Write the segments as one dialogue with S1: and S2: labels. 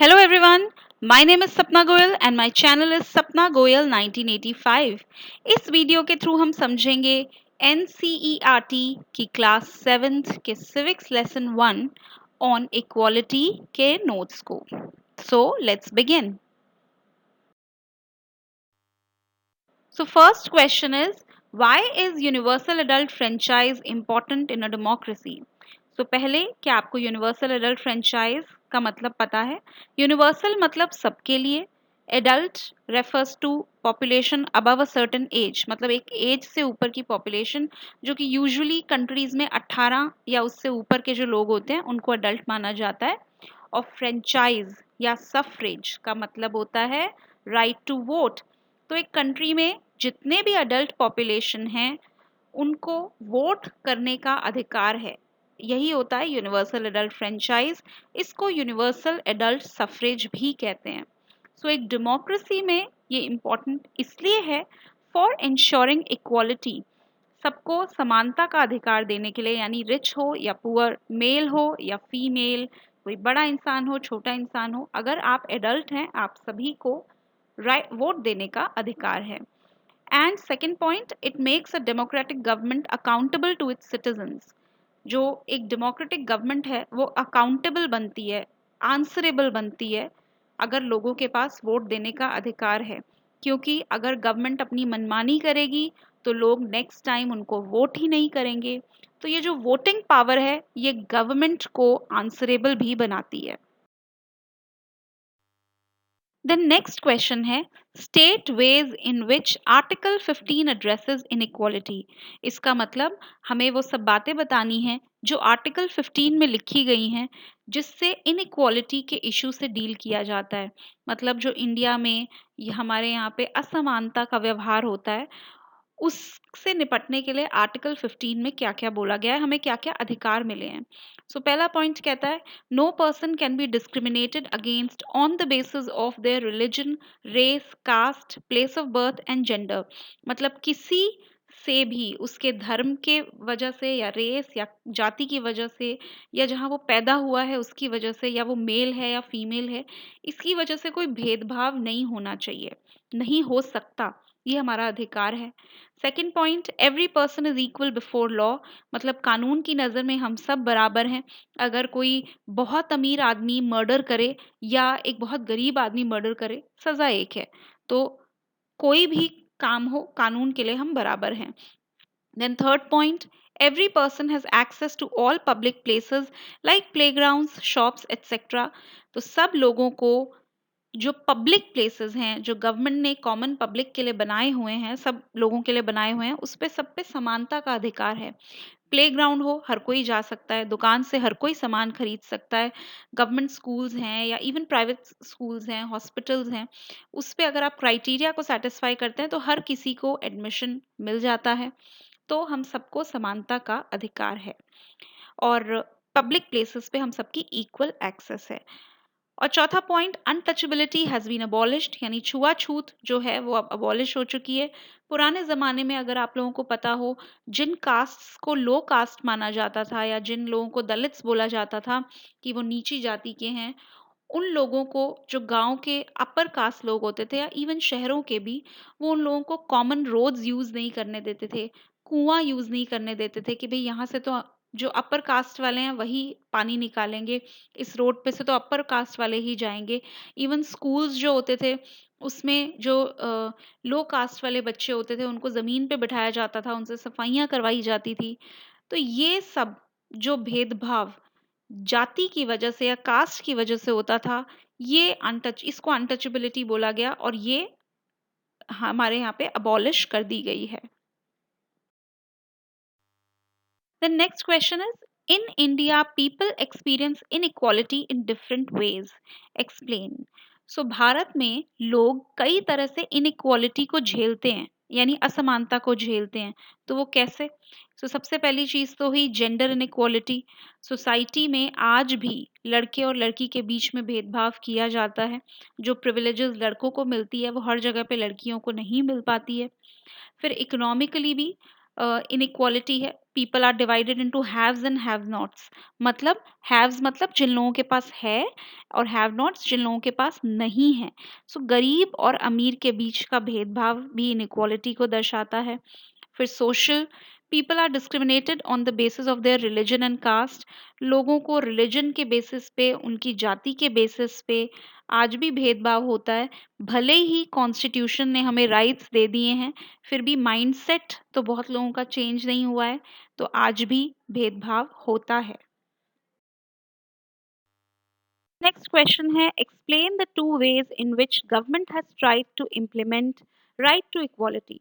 S1: Hello everyone, my name is Sapna Goyal and my channel is Sapna Goyal 1985. इस video के through हम समझेंगे NCERT की class 7th के सिविक्स लेसन 1 ऑन इक्वालिटी के notes को. So let's begin. So first question is, why is universal adult franchise important in a democracy? So पहले क्या आपको यूनिवर्सल एडल्ट फ्रेंचाइज का मतलब पता है? यूनिवर्सल मतलब सबके लिए. Adult refers to population above a certain age, मतलब एक एज से ऊपर की पॉपुलेशन, जो कि यूजुअली कंट्रीज में 18 या उससे ऊपर के जो लोग होते हैं उनको अडल्ट माना जाता है. और फ्रेंचाइज या सफरेज का मतलब होता है राइट टू वोट. तो एक कंट्री में जितने भी अडल्ट पॉपुलेशन हैं उनको वोट करने का अधिकार है. यही होता है यूनिवर्सल एडल्ट फ्रेंचाइज. इसको यूनिवर्सल एडल्ट सफरेज भी कहते हैं. सो एक डेमोक्रेसी में ये इम्पोर्टेंट इसलिए है फॉर इंश्योरिंग इक्वालिटी, सबको समानता का अधिकार देने के लिए, यानी रिच हो या पुअर, मेल हो या फीमेल, कोई बड़ा इंसान हो छोटा इंसान हो, अगर आप एडल्ट हैं आप सभी को राइट वोट देने का अधिकार है. And second point, it makes a democratic government accountable to its citizens. जो एक डेमोक्रेटिक गवर्नमेंट है वो अकाउंटेबल बनती है, आंसरेबल बनती है अगर लोगों के पास वोट देने का अधिकार है. क्योंकि अगर गवर्नमेंट अपनी मनमानी करेगी तो लोग नेक्स्ट टाइम उनको वोट ही नहीं करेंगे. तो ये जो वोटिंग पावर है ये गवर्नमेंट को आंसरेबल भी बनाती है. देन नेक्स्ट क्वेश्चन है, state veg in which article 15 addresses inequality. इसका मतलब हमें वो सब बातें बतानी हैं जो आर्टिकल 15 में लिखी गई हैं जिससे इनइक्वालिटी के इशू से डील किया जाता है. मतलब जो इंडिया में हमारे यहाँ पे असमानता का व्यवहार होता है उससे निपटने के लिए आर्टिकल 15 में क्या क्या बोला गया है, हमें क्या क्या अधिकार मिले हैं. सो पहला पॉइंट कहता है, no person can be discriminated against on the basis of their religion, race, caste, place of birth and gender. मतलब किसी से भी उसके धर्म के वजह से या रेस या जाति की वजह से या जहाँ वो पैदा हुआ है उसकी वजह से या वो मेल है या फीमेल है, इसकी वजह से कोई भेदभाव नहीं होना चाहिए, नहीं हो सकता. ये हमारा अधिकार है. Second point, every person is equal before law. मतलब कानून की नज़र में हम सब बराबर हैं. अगर कोई बहुत अमीर आदमी मर्डर करे या एक बहुत गरीब आदमी मर्डर करे, सज़ा एक है. तो कोई भी काम हो कानून के लिए हम बराबर हैं. Then third point, every person has access to all public places like playgrounds, shops, etc. तो सब लोगों को जो पब्लिक प्लेसेस हैं जो गवर्नमेंट ने कॉमन पब्लिक के लिए बनाए हुए हैं, सब लोगों के लिए बनाए हुए हैं, उस पे सब पे समानता का अधिकार है. प्लेग्राउंड हो हर कोई जा सकता है, दुकान से हर कोई सामान खरीद सकता है, गवर्नमेंट स्कूल्स हैं या इवन प्राइवेट स्कूल्स हैं, हॉस्पिटल्स हैं, उस पे अगर आप क्राइटेरिया को सेटिस्फाई करते हैं तो हर किसी को एडमिशन मिल जाता है. तो हम सबको समानता का अधिकार है और पब्लिक प्लेसेस पे हम सबकी इक्वल एक्सेस है. और चौथा point, untouchability has been abolished, यानी छुआछूत जो है वो अब अबॉलिश हो चुकी है. पुराने ज़माने में अगर आप लोगों को पता हो, जिन कास्ट्स को लो कास्ट माना जाता था या जिन लोगों को दलित्स बोला जाता था कि वो नीची जाति के हैं, उन लोगों को, जो गांव के अपर कास्ट लोग होते थे या इवन शहरों के भी, वो उन लोगों को कॉमन रोड्स यूज़ नहीं करने देते थे, कुआं यूज़ नहीं करने देते थे कि भाई यहाँ से तो जो अपर कास्ट वाले हैं वही पानी निकालेंगे, इस रोड पे से तो अपर कास्ट वाले ही जाएंगे. इवन स्कूल्स जो होते थे उसमें जो लो कास्ट वाले बच्चे होते थे उनको ज़मीन पे बिठाया जाता था, उनसे सफाइयाँ करवाई जाती थी. तो ये सब जो भेदभाव जाति की वजह से या कास्ट की वजह से होता था, ये इसको अनटचेबिलिटी बोला गया और ये हमारे यहाँ पे अबॉलिश कर दी गई है. The next question is, in India, people experience inequality in different ways. Explain. So Bharat में लोग कई तरह से inequality को झेलते हैं, यानी असमानता को झेलते हैं. तो वो कैसे? तो सबसे पहली चीज़ तो हुई जेंडर इनइक्वालिटी. सोसाइटी में आज भी लड़के और लड़की के बीच में भेदभाव किया जाता है. जो प्रिविलेजेस लड़कों को मिलती है वो हर जगह पे लड़कियों को नहीं मिल पाती है. फिर इकोनॉमिकली भी इनइक्वालिटी है, people are divided into haves and have nots. मतलब हैव्स मतलब जिन लोगों के पास है, और हैव नॉट्स जिन लोगों के पास नहीं है। सो गरीब और अमीर के बीच का भेदभाव भी इनइक्वालिटी को दर्शाता है। फिर social, people are discriminated on the basis of their religion and caste. लोगों को रिलीजन के बेसिस पे, उनकी जाति के बेसिस पे आज भी भेदभाव होता है। भले ही कॉन्स्टिट्यूशन ने हमें राइट्स दे दिए हैं, फिर भी माइंडसेट तो बहुत लोगों का चेंज नहीं हुआ है, तो आज भी भेदभाव होता है। नेक्स्ट क्वेश्चन है, explain the two ways in which government has tried to implement right to equality.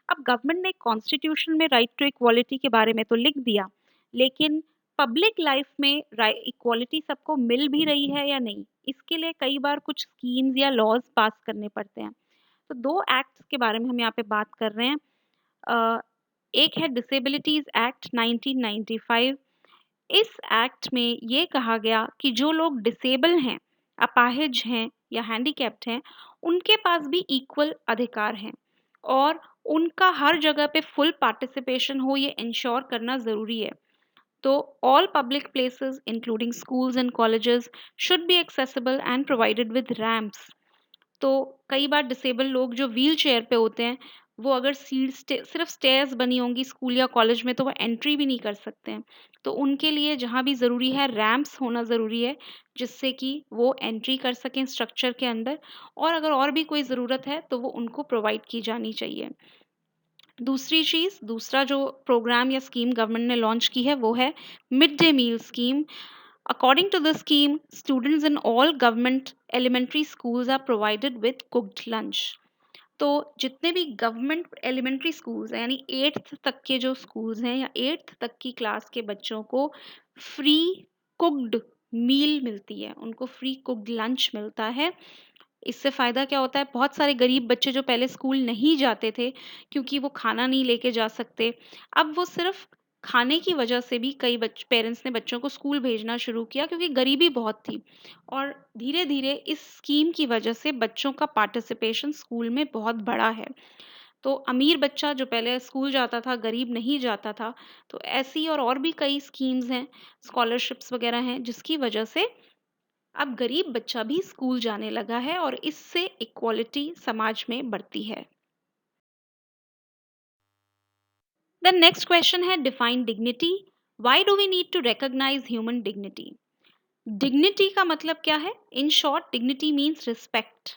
S1: अब गवर्नमेंट ने कॉन्स्टिट्यूशन में राइट टू इक्वालिटी के बारे में तो लिख दिया, लेकिन पब्लिक लाइफ में इक्वालिटी सबको मिल भी रही है या नहीं, इसके लिए कई बार कुछ स्कीम्स या लॉज पास करने पड़ते हैं। तो दो एक्ट्स के बारे में हम यहाँ पे बात कर रहे हैं। अ, एक है डिसेबिलिटीज एक्ट 1995। इस एक्ट में ये कहा गया कि जो लोग डिसेबल हैं, अपाहिज हैं या हैंडीकैप्ड हैं, उनके पास भी इक्वल अधिकार हैं, और उनका हर जगह पे फुल पार्टिसिपेशन हो, ये इंश्योर करना ज़रूरी है। तो all public places including schools and colleges should be accessible and provided with ramps. तो कई बार डिसेबल लोग जो व्हील चेयर पे होते हैं, वो अगर सिर्फ स्टेयर्स बनी होंगी स्कूल या कॉलेज में, तो वो एंट्री भी नहीं कर सकते हैं। तो उनके लिए जहाँ भी ज़रूरी है, रैम्प्स होना ज़रूरी है, जिससे कि वो एंट्री कर सकें स्ट्रक्चर के अंदर, और अगर और भी कोई ज़रूरत है तो वो उनको प्रोवाइड की जानी चाहिए। दूसरी चीज़, दूसरा जो प्रोग्राम या स्कीम गवर्नमेंट ने लॉन्च की है, वो है mid day meal scheme. According to the scheme, students in all government elementary schools are provided with cooked lunch. तो जितने भी गवर्नमेंट एलिमेंट्री स्कूल्स हैं, यानी 8th तक के जो स्कूल्स हैं या 8th तक की क्लास के बच्चों को फ्री कुक्ड मील मिलती है, उनको फ्री कुक्ड लंच मिलता है। इससे फ़ायदा क्या होता है, बहुत सारे गरीब बच्चे जो पहले स्कूल नहीं जाते थे क्योंकि वो खाना नहीं लेके जा सकते, अब वो सिर्फ खाने की वजह से भी कई पेरेंट्स ने बच्चों को स्कूल भेजना शुरू किया, क्योंकि गरीबी बहुत थी। और धीरे धीरे इस स्कीम की वजह से बच्चों का पार्टिसिपेशन स्कूल में बहुत बड़ा है। तो अमीर बच्चा जो पहले स्कूल जाता था, गरीब नहीं जाता था। तो ऐसी और भी कई स्कीम्स हैं, स्कॉलरशिप्स वगैरह हैं, जिसकी वजह से अब गरीब बच्चा भी स्कूल जाने लगा है, और इससे इक्वालिटी समाज में बढ़ती है। द नेक्स्ट क्वेश्चन है, define dignity. Why do we need to recognise human dignity. Dignity का मतलब क्या है? In short, dignity means respect.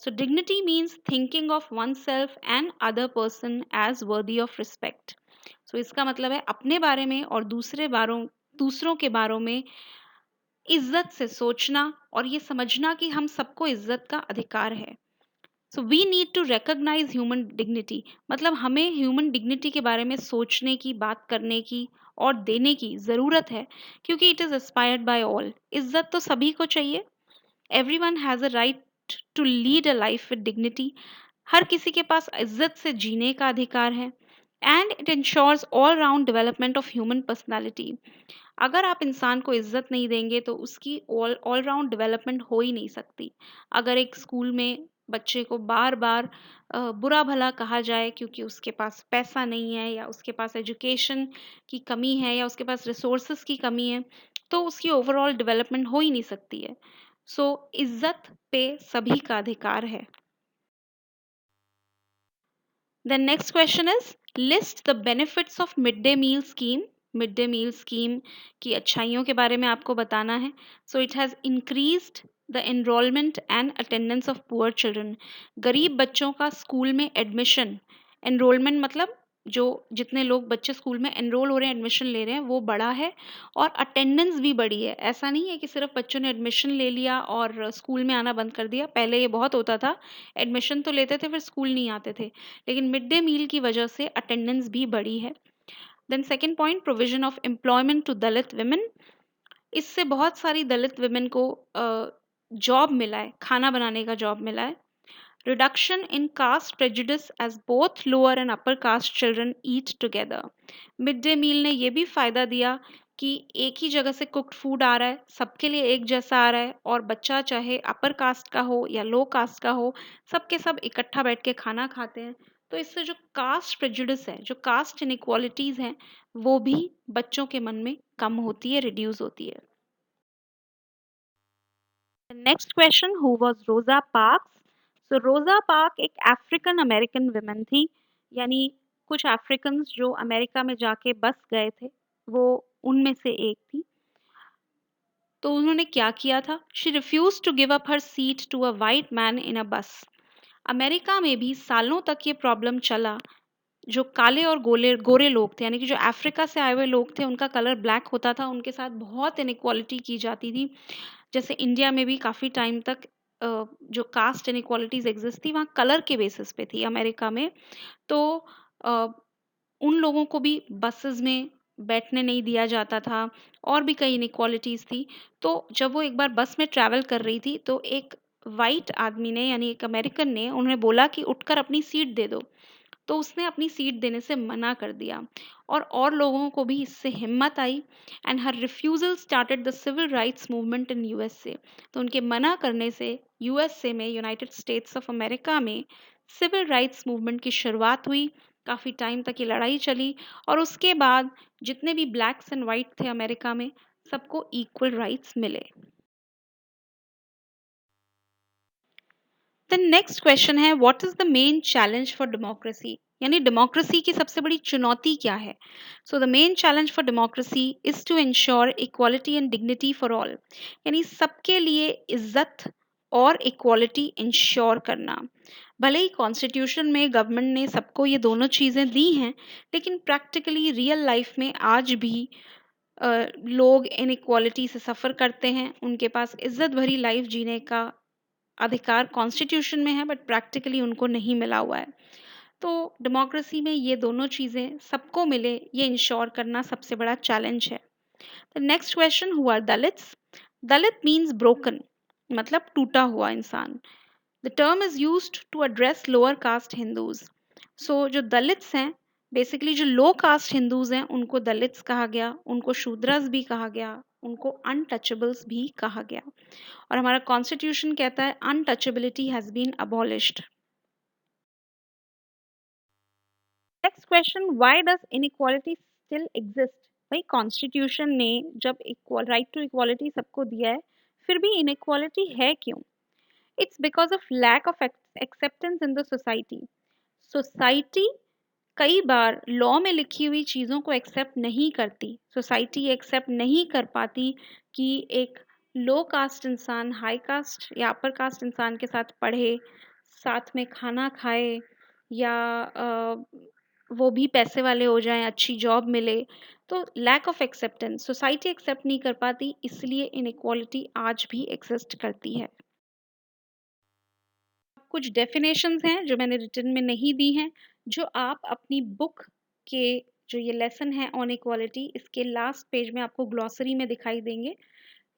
S1: So dignity means thinking of oneself and other person as worthy of respect. So इसका मतलब है अपने बारे में और दूसरों के बारे में इज्जत से सोचना, और ये समझना कि हम सबको इज्जत का अधिकार है। So we need to recognise human dignity, मतलब हमें ह्यूमन डिग्निटी के बारे में सोचने की, बात करने की और देने की ज़रूरत है, क्योंकि it is aspired by all. इज्जत तो सभी को चाहिए। Everyone has a right to lead a life with dignity. हर किसी के पास इज्जत से जीने का अधिकार है। And it ensures all round development of human personality. अगर आप इंसान को इज्जत नहीं देंगे तो उसकी ऑल राउंड डेवलपमेंट हो ही नहीं सकती। अगर एक स्कूल में बच्चे को बार बार बुरा भला कहा जाए क्योंकि उसके पास पैसा नहीं है, या उसके पास एजुकेशन की कमी है, या उसके पास रिसोर्सेज की कमी है, तो उसकी ओवरऑल डेवलपमेंट हो ही नहीं सकती है। सो इज्जत पे सभी का अधिकार है। The next question is, list the benefits of midday meal scheme. Mid day meal scheme की अच्छाइयों के बारे में आपको बताना है। So it has increased the enrolment and attendance of poor children. गरीब बच्चों का स्कूल में एडमिशन, एनरोलमेंट मतलब जो जितने लोग बच्चे स्कूल में एनरोल हो रहे हैं, एडमिशन ले रहे हैं, वो बढ़ा है, और अटेंडेंस भी बढ़ी है। ऐसा नहीं है कि सिर्फ बच्चों ने एडमिशन ले लिया और स्कूल में आना बंद कर दिया। पहले ये बहुत होता था, एडमिशन तो लेते थे फिर स्कूल नहीं आते थे, लेकिन मिड डे मील की वजह से अटेंडेंस भी बढ़ी है। Then second point, provision of employment to Dalit women. इससे बहुत सारी दलित विमेन को जॉब मिला है, खाना बनाने का जॉब मिला है। Reduction in caste prejudice as both lower and upper caste children eat together. Mid day meal ने ये भी फ़ायदा दिया कि एक ही जगह से कुक्ड फूड आ रहा है, सबके लिए एक जैसा आ रहा है, और बच्चा चाहे अपर कास्ट का हो या लो कास्ट का हो, सबके सब इकट्ठा बैठ के खाना खाते हैं। तो इससे जो कास्ट प्रेजुडिस है, जो कास्ट इनइक्वालिटीज़ हैं, वो भी बच्चों के मन में कम होती है, रिड्यूस होती है। नेक्स्ट क्वेश्चन, हु वाज रोजा पार्क्स? सो रोजा पार्क एक अफ्रीकन अमेरिकन वुमन थी, यानी कुछ अफ्रीकन्स जो अमेरिका में जाके बस गए थे, वो उनमें से एक थी। तो उन्होंने क्या किया था? She refuse to give up her seat to a white man in a bus. America में भी सालों तक ये प्रॉब्लम चला। जो काले और गोले गोरे लोग थे, यानी कि जो अफ्रीका से आए हुए लोग थे, उनका कलर ब्लैक होता था, उनके साथ बहुत इनइक्वालिटी की जाती थी। जैसे इंडिया में भी काफ़ी टाइम तक जो कास्ट इनइक्वालिटीज़ एग्जिस्ट थी, वहाँ कलर के बेसिस पे थी अमेरिका में। तो अ, उन लोगों को भी बसेस में बैठने नहीं दिया जाता था, और भी कई इनइक्वालिटीज़ थी। तो जब वो एक बार बस में ट्रैवल कर रही थी, तो एक वाइट आदमी ने, यानी एक अमेरिकन ने, उन्हें बोला कि उठकर अपनी सीट दे दो। तो उसने अपनी सीट देने से मना कर दिया, और लोगों को भी इससे हिम्मत आई, and her refusal started the civil rights movement in USA. तो उनके मना करने से यूएसए में, यूनाइटेड स्टेट्स ऑफ अमेरिका में, सिविल राइट्स मूवमेंट की शुरुआत हुई। काफ़ी टाइम तक ये लड़ाई चली, और उसके बाद जितने भी ब्लैक्स एंड वाइट थे अमेरिका में, सबको इक्वल राइट्स मिले। द नेक्स्ट क्वेश्चन है, what is the main challenge for democracy? यानी डेमोक्रेसी की सबसे बड़ी चुनौती क्या है? So the main challenge for democracy is to ensure equality and dignity for all, यानी सबके लिए इज्जत और इक्वालिटी इंश्योर करना। भले ही कॉन्स्टिट्यूशन में गवर्नमेंट ने सबको ये दोनों चीज़ें दी हैं, लेकिन प्रैक्टिकली रियल लाइफ में आज भी लोग इनइक्वालिटी से सफ़र करते हैं। उनके पास इज्जत भरी लाइफ जीने का अधिकार कॉन्स्टिट्यूशन में है, बट प्रैक्टिकली उनको नहीं मिला हुआ है। तो डेमोक्रेसी में ये दोनों चीज़ें सबको मिले, ये इंश्योर करना सबसे बड़ा चैलेंज है। The next question, who are Dalits? Dalit means broken, मतलब टूटा हुआ इंसान। The term is used to address lower caste Hindus. सो जो दलित्स हैं, बेसिकली जो लो कास्ट हिंदूज हैं, उनको दलित्स कहा गया, उनको शूद्रस भी कहा गया, उनको अनटचेबल्स भी कहा गया। और हमारा कॉन्स्टिट्यूशन कहता है untouchability has been abolished. Next question, why does inequality still exist? भाई कॉन्स्टिट्यूशन ने जब इक्वल राइट टू इक्वालिटी सबको दिया है, फिर भी इनइक्वालिटी है क्यों? It's because of lack of acceptance in the society. Society कई बार लॉ में लिखी हुई चीज़ों को एक्सेप्ट नहीं करती। सोसाइटी एक्सेप्ट नहीं कर पाती कि एक लो कास्ट इंसान हाई कास्ट या अपर कास्ट इंसान के साथ पढ़े, साथ में खाना खाए, या वो भी पैसे वाले हो जाएं, अच्छी जॉब मिले। तो lack of acceptance, society accept नहीं कर पाती, इसलिए इनइक्वालिटी आज भी एग्जिस्ट करती है। कुछ डेफिनेशंस हैं जो मैंने रिटन में नहीं दी हैं, जो आप अपनी बुक के, जो ये लेसन है ऑन इक्वालिटी, इसके लास्ट पेज में आपको ग्लॉसरी में दिखाई देंगे।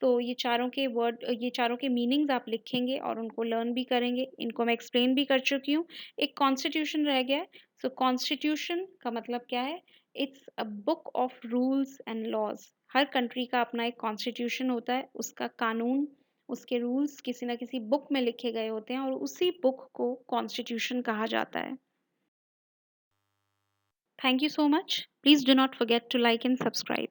S1: तो ये चारों के वर्ड, ये चारों के मीनिंग्स आप लिखेंगे और उनको लर्न भी करेंगे। इनको मैं एक्सप्लेन भी कर चुकी हूँ। एक कॉन्स्टिट्यूशन रह गया है। सो कॉन्स्टिट्यूशन का मतलब क्या है? It's a book of rules and laws. हर कंट्री का अपना एक कॉन्स्टिट्यूशन होता है, उसका कानून, उसके रूल्स किसी ना किसी बुक में लिखे गए होते हैं, और उसी बुक को कॉन्स्टिट्यूशन कहा जाता है। Thank you so much. Please do not forget to like and subscribe.